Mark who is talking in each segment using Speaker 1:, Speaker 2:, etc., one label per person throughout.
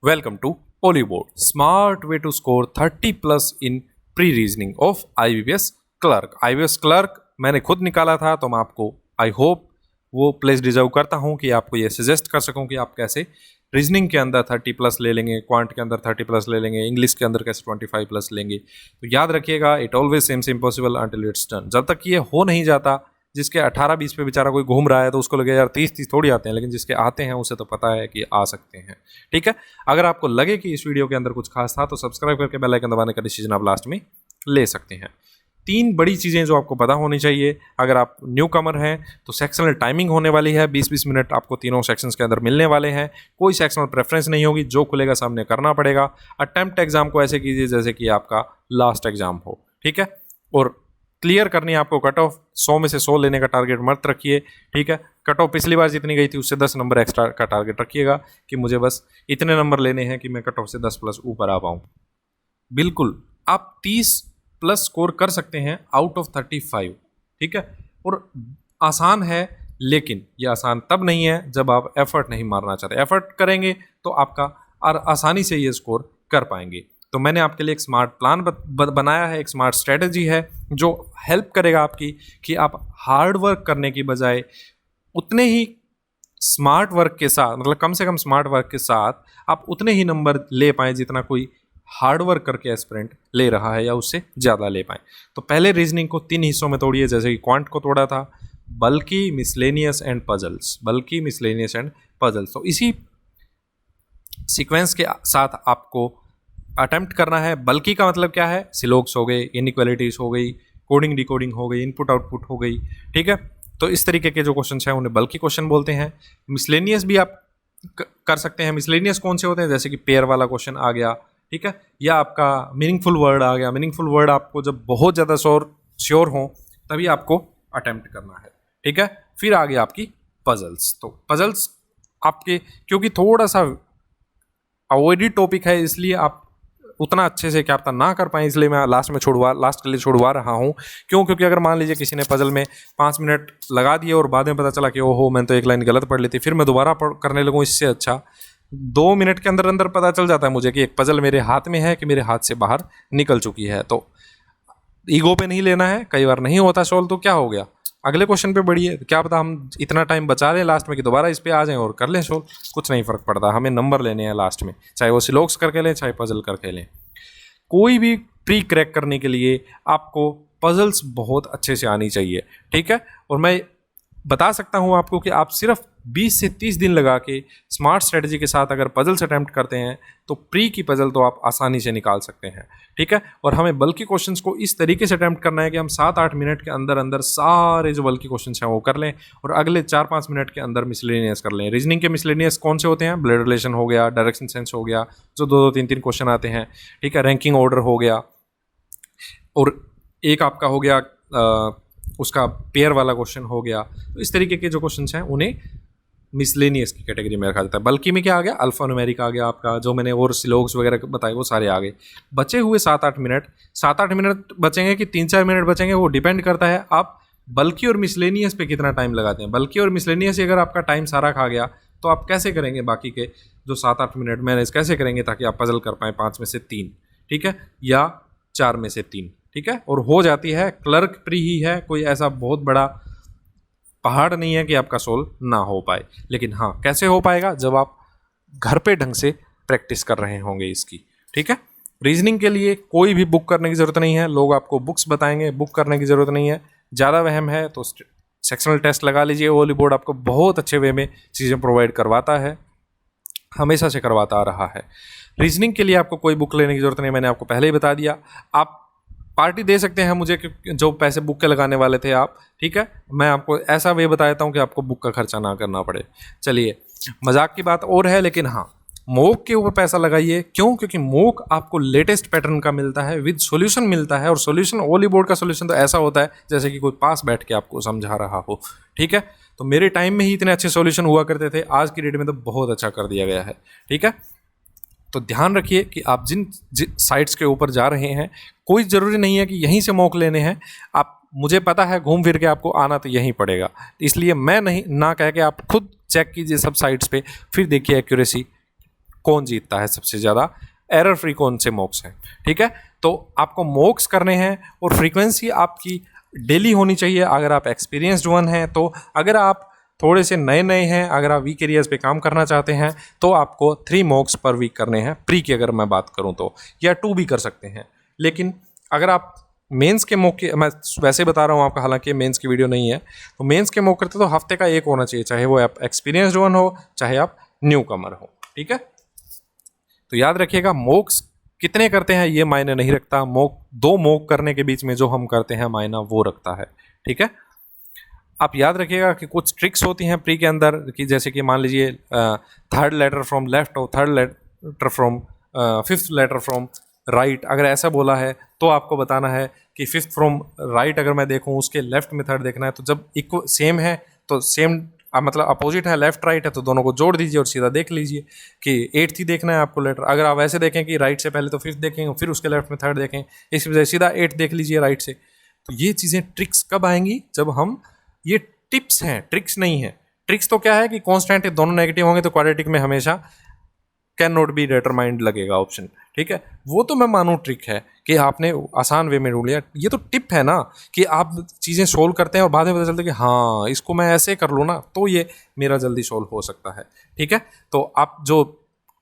Speaker 1: Welcome to Polyboard, smart way to score 30 plus in pre-reasoning of IBPS clerk. IBPS clerk मैंने खुद निकाला था, तो मैं आपको आई होप वो प्लेस डिजर्व करता हूँ कि आपको ये सजेस्ट कर सकूँ कि आप कैसे रीजनिंग के अंदर 30 प्लस ले लेंगे, क्वांट के अंदर 30 प्लस ले लेंगे, इंग्लिश के अंदर कैसे 25 प्लस लेंगे। तो याद रखिएगा, it always seems impossible until it's done. जब तक ये हो नहीं जाता, जिसके 18-20 पे बेचारा कोई घूम रहा है तो उसको लगे यार 30 थोड़ी आते हैं, लेकिन जिसके आते हैं उसे तो पता है कि आ सकते हैं। ठीक है, अगर आपको लगे कि इस वीडियो के अंदर कुछ खास था तो सब्सक्राइब करके बेल आइकन दबाने का डिसीजन आप लास्ट में ले सकते हैं। 3 बड़ी चीज़ें जो आपको पता होनी चाहिए अगर आप न्यू कमर हैं, तो सेक्शनल टाइमिंग होने वाली है, 20-20 मिनट आपको तीनों सेक्शंस के अंदर मिलने वाले हैं। कोई सेक्शनल प्रेफरेंस नहीं होगी, जो खुलेगा सामने करना पड़ेगा। अटेम्प्ट एग्जाम को ऐसे कीजिए जैसे कि आपका लास्ट एग्जाम हो। ठीक है, और क्लियर करनी है आपको कट ऑफ। 100 में से 100 लेने का टारगेट मत रखिए। ठीक है, कट ऑफ पिछली बार जितनी गई थी उससे 10 नंबर एक्स्ट्रा का टारगेट रखिएगा कि मुझे बस इतने नंबर लेने हैं कि मैं कट ऑफ से 10 प्लस ऊपर आ पाऊँ। बिल्कुल, आप 30 प्लस स्कोर कर सकते हैं आउट ऑफ 35। ठीक है, और आसान है, लेकिन ये आसान तब नहीं है जब आप एफर्ट नहीं मारना चाहते। एफर्ट करेंगे तो आपका आसानी से ये स्कोर कर पाएंगे। तो मैंने आपके लिए एक स्मार्ट प्लान बनाया है, एक स्मार्ट स्ट्रेटजी है जो हेल्प करेगा आपकी कि आप हार्ड वर्क करने की बजाय उतने ही स्मार्ट वर्क के साथ, मतलब कम से कम स्मार्ट वर्क के साथ आप उतने ही नंबर ले पाएँ जितना कोई हार्ड वर्क करके एस्पिरेंट ले रहा है या उससे ज़्यादा ले पाएँ। तो पहले रीजनिंग को 3 हिस्सों में तोड़िए, जैसे कि क्वांट को तोड़ा था, बल्कि, मिसलेनियस एंड पजल्स। बल्कि, मिसलेनियस एंड पजल्स। तो इसी सीक्वेंस के साथ आपको अटेम्प्ट करना है। बल्कि का मतलब क्या है? सिलोग्स हो गए, इनइक्वालिटीज हो गई, कोडिंग डिकोडिंग हो गई, इनपुट आउटपुट हो गई। ठीक है, तो इस तरीके के जो क्वेश्चन हैं उन्हें बल्कि क्वेश्चन बोलते हैं। मिसलेनियस भी आप कर सकते हैं। मिसलेनियस कौन से होते हैं? जैसे कि पेयर वाला क्वेश्चन आ गया, ठीक है, या आपका मीनिंगफुल वर्ड आ गया। मीनिंगफुल वर्ड आपको जब बहुत ज़्यादा श्योर हो तभी आपको अटेम्प्ट करना है। ठीक है, फिर आ गया आपकी पजल्स। तो पजल्स आपके क्योंकि थोड़ा सा अवॉइडेड टॉपिक है, इसलिए आप उतना अच्छे से क्या पता ना कर पाएँ, इसलिए मैं लास्ट के लिए छुड़वा रहा हूँ। क्यों? क्योंकि अगर मान लीजिए किसी ने पजल में 5 मिनट लगा दिए और बाद में पता चला कि ओहो मैंने तो एक लाइन गलत पढ़ ली थी, फिर मैं दोबारा करने लगूँ, इससे अच्छा 2 मिनट के अंदर अंदर पता चल जाता है मुझे कि एक पजल मेरे हाथ में है कि मेरे हाथ से बाहर निकल चुकी है। तो ईगो पे नहीं लेना है, कई बार नहीं होता सॉल्व तो क्या हो गया, अगले क्वेश्चन पे बढ़िए। क्या पता हम इतना टाइम बचा लें लास्ट में कि दोबारा इस पे आ जाएं और कर लें सॉल्व, कुछ नहीं फ़र्क पड़ता। हमें नंबर लेने हैं लास्ट में, चाहे वो सिलोक्स करके लें चाहे पजल करके लें। कोई भी प्री क्रैक करने के लिए आपको पजल्स बहुत अच्छे से आनी चाहिए। ठीक है, और मैं बता सकता हूँ आपको कि आप सिर्फ 20 से 30 दिन लगा के स्मार्ट स्ट्रेटजी के साथ अगर पजल्स अटैम्प्ट करते हैं तो प्री की पजल तो आप आसानी से निकाल सकते हैं। ठीक है, और हमें बल्कि क्वेश्चंस को इस तरीके से अटैम्प्ट करना है कि हम 7-8 मिनट के अंदर अंदर सारे जो बल्कि क्वेश्चंस हैं वो कर लें और अगले 4-5 मिनट के अंदर मिसलेनियस कर लें। रीजनिंग के मिसलेनियस कौन से होते हैं? ब्लड रिलेशन हो गया, डायरेक्शन सेंस हो गया, जो 2-2, 3-3 क्वेश्चन आते हैं। ठीक है, रैंकिंग ऑर्डर हो गया, और एक आपका हो गया उसका पेयर वाला क्वेश्चन हो गया। तो इस तरीके के जो क्वेश्चंस हैं उन्हें मिसलेनियस की कैटेगरी में रखा जाता है। बल्कि में क्या आ गया? अल्फा न्यूमेरिक आ गया आपका, जो मैंने और सिलोग्स वगैरह बताए वो सारे आ गए। बचे हुए 7-8 मिनट बचेंगे कि 3-4 मिनट बचेंगे, वो डिपेंड करता है आप बल्कि और मिसलेनियस पे कितना टाइम लगाते हैं। बल्कि और मिसलेनियस अगर आपका टाइम सारा खा गया तो आप कैसे करेंगे बाकी के जो 7-8 मिनट मैनेज कैसे करेंगे ताकि आप पजल कर पाएँ 5 में से 3, ठीक है, या 4 में से 3। ठीक है, और हो जाती है। क्लर्क प्री ही है, कोई ऐसा बहुत बड़ा पहाड़ नहीं है कि आपका सोल्व ना हो पाए। लेकिन हाँ, कैसे हो पाएगा? जब आप घर पे ढंग से प्रैक्टिस कर रहे होंगे इसकी। ठीक है, रीजनिंग के लिए कोई भी बुक करने की ज़रूरत नहीं है, लोग आपको बुक्स बताएंगे, बुक करने की ज़रूरत नहीं है। ज़्यादा वहम है तो सेक्शनल टेस्ट लगा लीजिए। पोलीबोर्ड आपको बहुत अच्छे वे में चीज़ें प्रोवाइड करवाता है, हमेशा से करवाता आ रहा है। रीजनिंग के लिए आपको कोई बुक लेने की ज़रूरत नहीं, मैंने आपको पहले ही बता दिया। आप पार्टी दे सकते हैं मुझे जो पैसे बुक के लगाने वाले थे आप। ठीक है, मैं आपको ऐसा वे बता देता हूँ कि आपको बुक का खर्चा ना करना पड़े। चलिए, मजाक की बात और है, लेकिन हाँ, मोक के ऊपर पैसा लगाइए। क्यों? क्योंकि मोक आपको लेटेस्ट पैटर्न का मिलता है, विद सॉल्यूशन मिलता है। और सॉल्यूशन पोलीबोर्ड का सॉल्यूशन तो ऐसा होता है जैसे कि कोई पास बैठ के आपको समझा रहा हो। ठीक है, तो मेरे टाइम में ही इतने अच्छे सॉल्यूशन हुआ करते थे, आज की डेट में तो बहुत अच्छा कर दिया गया है। ठीक है, तो ध्यान रखिए कि आप जिन साइट्स के ऊपर जा रहे हैं, कोई ज़रूरी नहीं है कि यहीं से मॉक लेने हैं। आप, मुझे पता है घूम फिर के आपको आना तो यहीं पड़ेगा, इसलिए मैं नहीं ना कह के आप खुद चेक कीजिए सब साइट्स पे, फिर देखिए एक्यूरेसी कौन जीतता है सबसे ज़्यादा, एरर फ्री कौन से मॉक्स हैं। ठीक है, तो आपको मॉक्स करने हैं और फ्रीक्वेंसी आपकी डेली होनी चाहिए अगर आप एक्सपीरियंस्ड वन हैं तो। अगर आप थोड़े से नए नए हैं, अगर आप वीक एरियाज़ पे काम करना चाहते हैं तो आपको 3 मॉक्स पर वीक करने हैं प्री की अगर मैं बात करूं तो, या 2 भी कर सकते हैं। लेकिन अगर आप मेंस के मॉक मैं वैसे बता रहा हूं आपका, हालांकि मेंस की वीडियो नहीं है, तो मेंस के मॉक करते तो हफ्ते का एक होना चाहिए, चाहे वो आप एक्सपीरियंस्ड वन हो चाहे आप न्यू कमर हो। ठीक है, तो याद रखिएगा मॉक्स कितने करते हैं ये मायने नहीं रखता, मॉक 2 मॉक करने के बीच में जो हम करते हैं मायना वो रखता है। ठीक है, आप याद रखिएगा कि कुछ ट्रिक्स होती हैं प्री के अंदर, कि जैसे कि मान लीजिए थर्ड लेटर फ्रॉम लेफ्ट और third letter from fifth letter from right, अगर ऐसा बोला है तो आपको बताना है कि फिफ्थ फ्रॉम राइट अगर मैं देखूं उसके लेफ्ट में थर्ड देखना है, तो जब इक्वल सेम है तो सेम मतलब अपोजिट है, लेफ्ट राइट है तो दोनों को जोड़ दीजिए और सीधा देख लीजिए कि एट्थ ही देखना है आपको लेटर। अगर आप ऐसे देखें कि राइट से पहले तो फिफ्थ देखेंगे फिर उसके लेफ्ट में थर्ड देखें, इस वजह से सीधा एट्थ देख लीजिए राइट से। तो ये चीज़ें ट्रिक्स कब आएंगी, जब हम, ये टिप्स हैं ट्रिक्स नहीं है। ट्रिक्स तो क्या है कि कांस्टेंट दोनों नेगेटिव होंगे तो क्वाड्रेटिक में हमेशा कैन नॉट बी डिटरमाइंड लगेगा ऑप्शन। ठीक है, वो तो मैं मानूं ट्रिक है कि आपने आसान वे में ढूंढ लिया, ये तो टिप है ना कि आप चीज़ें सोल्व करते हैं और बाद में पता चलता है कि हाँ इसको मैं ऐसे कर लूँ ना तो ये मेरा जल्दी सोल्व हो सकता है। ठीक है, तो आप जो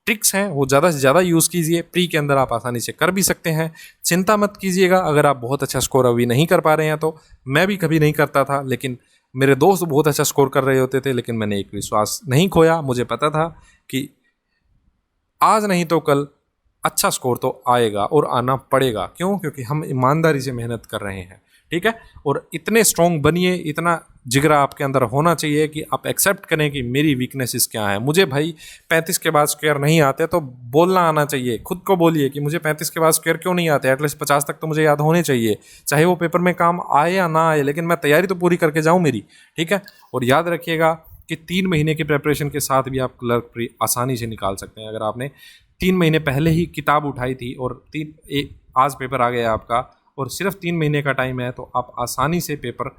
Speaker 1: ट्रिक्स हैं वो ज़्यादा से ज़्यादा यूज़ कीजिए, प्री के अंदर आप आसानी से कर भी सकते हैं। चिंता मत कीजिएगा अगर आप बहुत अच्छा स्कोर अभी नहीं कर पा रहे हैं तो, मैं भी कभी नहीं करता था लेकिन मेरे दोस्त बहुत अच्छा स्कोर कर रहे होते थे, लेकिन मैंने एक विश्वास नहीं खोया। मुझे पता था कि आज नहीं तो कल अच्छा स्कोर तो आएगा और आना पड़ेगा। क्यों? क्योंकि हम ईमानदारी से मेहनत कर रहे हैं। ठीक है, और इतने स्ट्रॉन्ग बनिए, इतना जिगरा आपके अंदर होना चाहिए कि आप एक्सेप्ट करें कि मेरी वीकनेसेस क्या है। मुझे भाई 35 के बाद स्क्वायर नहीं आते तो बोलना आना चाहिए, खुद को बोलिए कि मुझे 35 के बाद स्क्वायर क्यों नहीं आते, एटलीस्ट 50 तक तो मुझे याद होने चाहिए, चाहे वो पेपर में काम आए या ना आए, लेकिन मैं तैयारी तो पूरी करके जाऊँ मेरी। ठीक है, और याद रखिएगा कि 3 महीने की प्रेपरेशन के साथ भी आप क्लर्क प्री आसानी से निकाल सकते हैं। अगर आपने 3 महीने पहले ही किताब उठाई थी और आज पेपर आ गया आपका और सिर्फ 3 महीने का टाइम है, तो आप आसानी से पेपर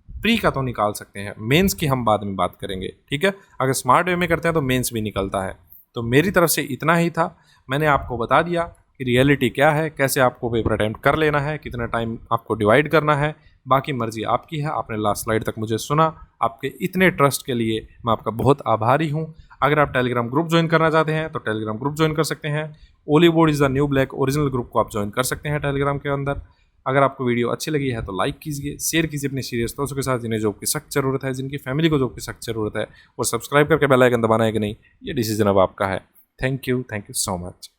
Speaker 1: प्री का तो निकाल सकते हैं। मेंस की हम बाद में बात करेंगे। ठीक है, अगर स्मार्ट वे में करते हैं तो मेंस भी निकलता है। तो मेरी तरफ से इतना ही था, मैंने आपको बता दिया कि रियलिटी क्या है, कैसे आपको पेपर अटैम्प्ट कर लेना है, कितना टाइम आपको डिवाइड करना है, बाकी मर्जी आपकी है। आपने लास्ट स्लाइड तक मुझे सुना, आपके इतने ट्रस्ट के लिए मैं आपका बहुत आभारी हूँ। अगर आप टेलीग्राम ग्रुप ज्वाइन करना चाहते हैं तो टेलीग्राम ग्रुप ज्वाइन कर सकते हैं। Oliveboard is the new black original group को आप ज्वाइन कर सकते हैं टेलीग्राम के अंदर। अगर आपको वीडियो अच्छी लगी है तो लाइक कीजिए, शेयर कीजिए अपने सीरियस दोस्तों के साथ जिन्हें जॉब की सख्त ज़रूरत है, जिनकी फैमिली को जॉब की सख्त ज़रूरत है, और सब्सक्राइब करके बेल आइकन दबाना है कि नहीं, ये डिसीजन अब आपका है। Thank you so much.